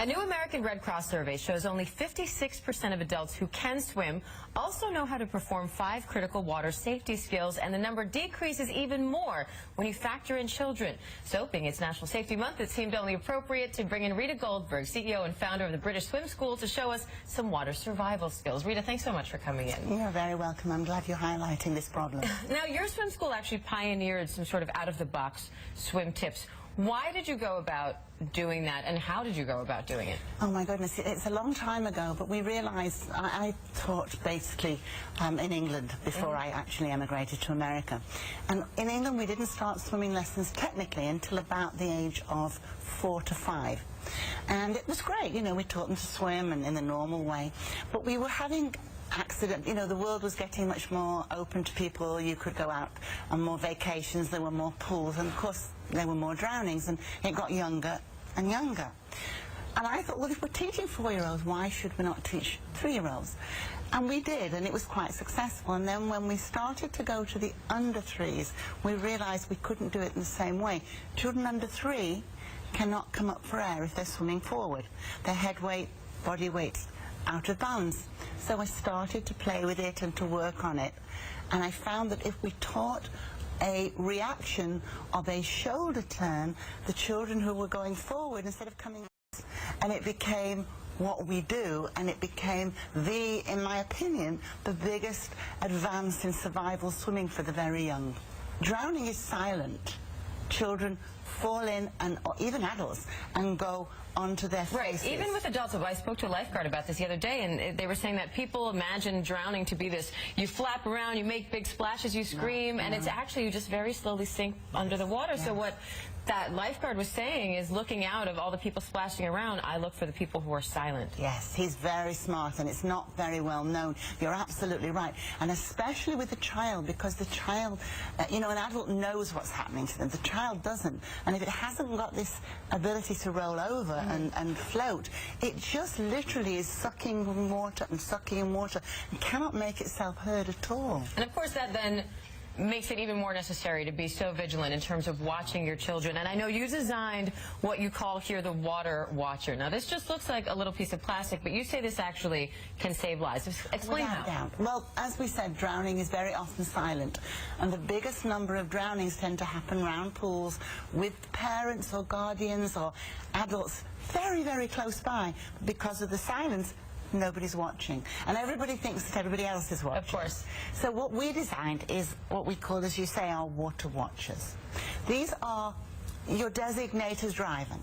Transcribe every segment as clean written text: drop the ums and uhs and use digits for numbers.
A new American Red Cross survey shows only 56% of adults who can swim also know how to perform 5 critical water safety skills, and the number decreases even more when you factor in children. So, being it's National Safety Month, it seemed only appropriate to bring in Rita Goldberg, CEO and founder of the British Swim School, to show us some water survival skills. Rita, thanks so much for coming in. You're very welcome. I'm glad you're highlighting this problem. Now, your swim school actually pioneered some sort of out-of-the-box swim tips. Why did you go about doing that, and how did you go about doing it? Oh my goodness, it's a long time ago, but we realized, I taught basically in England before I actually emigrated to America. And in England we didn't start swimming lessons technically until about the age of 4 to 5. And it was great, you know, we taught them to swim and in the normal way. But we were having accident, you know, the world was getting much more open to people. You could go out on more vacations, there were more pools, and of course there were more drownings, and it got younger and younger. And I thought, well, if we're teaching 4-year-olds, why should we not teach 3-year-olds? And we did, and it was quite successful. And then when we started to go to the under 3s, we realized we couldn't do it in the same way. Children under 3 cannot come up for air if they're swimming forward. Their head weight, body weight's out of balance. So I started to play with it and to work on it. And I found that if we taught a reaction of a shoulder turn, the children who were going forward instead of coming out, and it became what we do, and it became in my opinion, the biggest advance in survival swimming for the very young. Drowning is silent. Children fall in, or even adults, and go onto their faces. Right, even with adults. I spoke to a lifeguard about this the other day, and they were saying that people imagine drowning to be this, you flap around, you make big splashes, you scream, and it's actually you just very slowly sink under the water. So what that lifeguard was saying is, looking out of all the people splashing around, I look for the people who are silent. Yes, he's very smart, and it's not very well known. You're absolutely right. And especially with the child, because the child, you know, an adult knows what's happening to them. The child doesn't. And if it hasn't got this ability to roll over and float, it just literally is sucking in water and sucking in water and cannot make itself heard at all. And of course that then makes it even more necessary to be so vigilant in terms of watching your children. And I know you designed what you call here the Water Watcher. Now, this just looks like a little piece of plastic, but you say this actually can save lives. Explain how. Without doubt. Well, as we said, drowning is very often silent, and the biggest number of drownings tend to happen around pools with parents or guardians or adults very, very close by. Because of the silence, nobody's watching, and everybody thinks that everybody else is watching. Of course. So what we designed is what we call, as you say, our water watchers. These are your designated driving.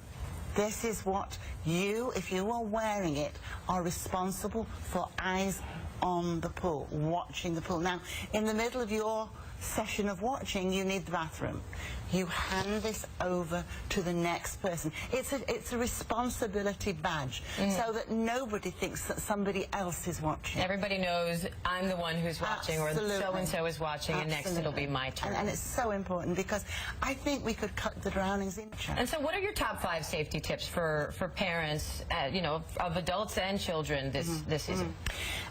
This is what you, if you are wearing it, are responsible for eyes on the pool, watching the pool. Now, in the middle of your session of watching, you need the bathroom. You hand this over to the next person. It's a responsibility badge, so that nobody thinks that somebody else is watching. Everybody knows I'm the one who's watching, Absolutely. or so-and-so is watching, and next it'll be my turn. And it's so important, because I think we could cut the drownings in. And so what are your top 5 safety tips for parents, you know, of adults and children this season?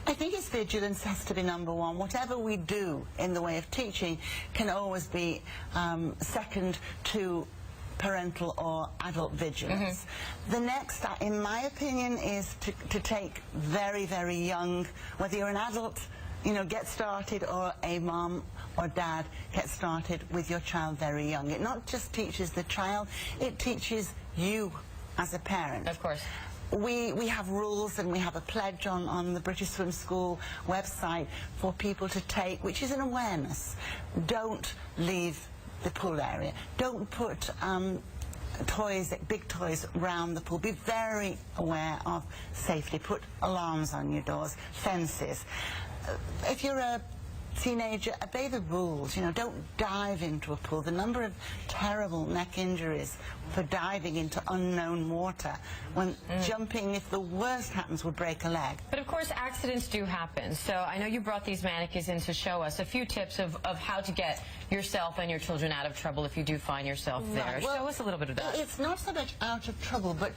I think it's vigilance has to be number 1. Whatever we do in the way of teaching can always be second to parental or adult vigilance. The next, in my opinion, is to take very, very young, whether you're an adult, you know, get started, or a mom or dad, get started with your child very young. It not just teaches the child, it teaches you as a parent. Of course. We have rules, and we have a pledge on the British Swim School website for people to take, which is an awareness. Don't leave the pool area. Don't put toys, big toys, around the pool. Be very aware of safety. Put alarms on your doors, fences. If you're a teenager, obey the rules. You know, don't dive into a pool. The number of terrible neck injuries for diving into unknown water, when jumping, if the worst happens, would break a leg. But of course accidents do happen. So I know you brought these mannequins in to show us a few tips of how to get yourself and your children out of trouble if you do find yourself there. Well, show us a little bit of that. It's not so much out of trouble, but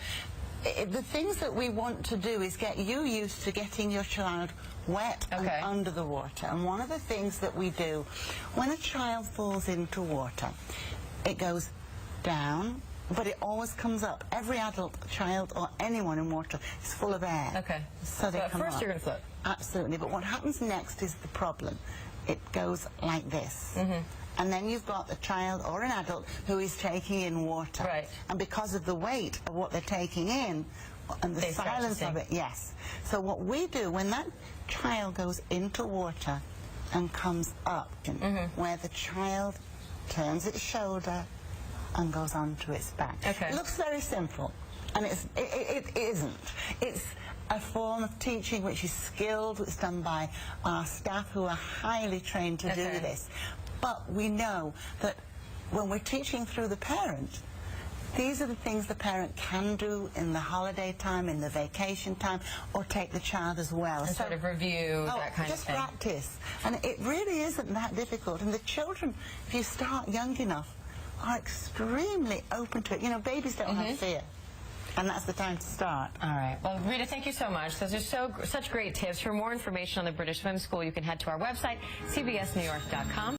the things that we want to do is get you used to getting your child wet and under the water. And one of the things that we do when a child falls into water, it goes down, but it always comes up. Every adult, child, or anyone in water is full of air. Okay. So they at come first up. you're going to float. Absolutely. But what happens next is the problem. It goes like this. And then you've got a child or an adult who is taking in water. Right. And because of the weight of what they're taking in and the They start to silence of sink. it, yes. So what we do when that child goes into water and comes up, where the child turns its shoulder and goes onto its back. Okay. It looks very simple, and it isn't. It's a form of teaching which is skilled. It's done by our staff who are highly trained to do this. But we know that when we're teaching through the parent, these are the things the parent can do in the holiday time, in the vacation time, or take the child as well. And sort of review, that kind of thing. Just practice. And it really isn't that difficult. And the children, if you start young enough, are extremely open to it. You know, babies don't have fear. And that's the time to start. All right. Well, Rita, thank you so much. Those are such great tips. For more information on the British Swim School, you can head to our website, cbsnewyork.com.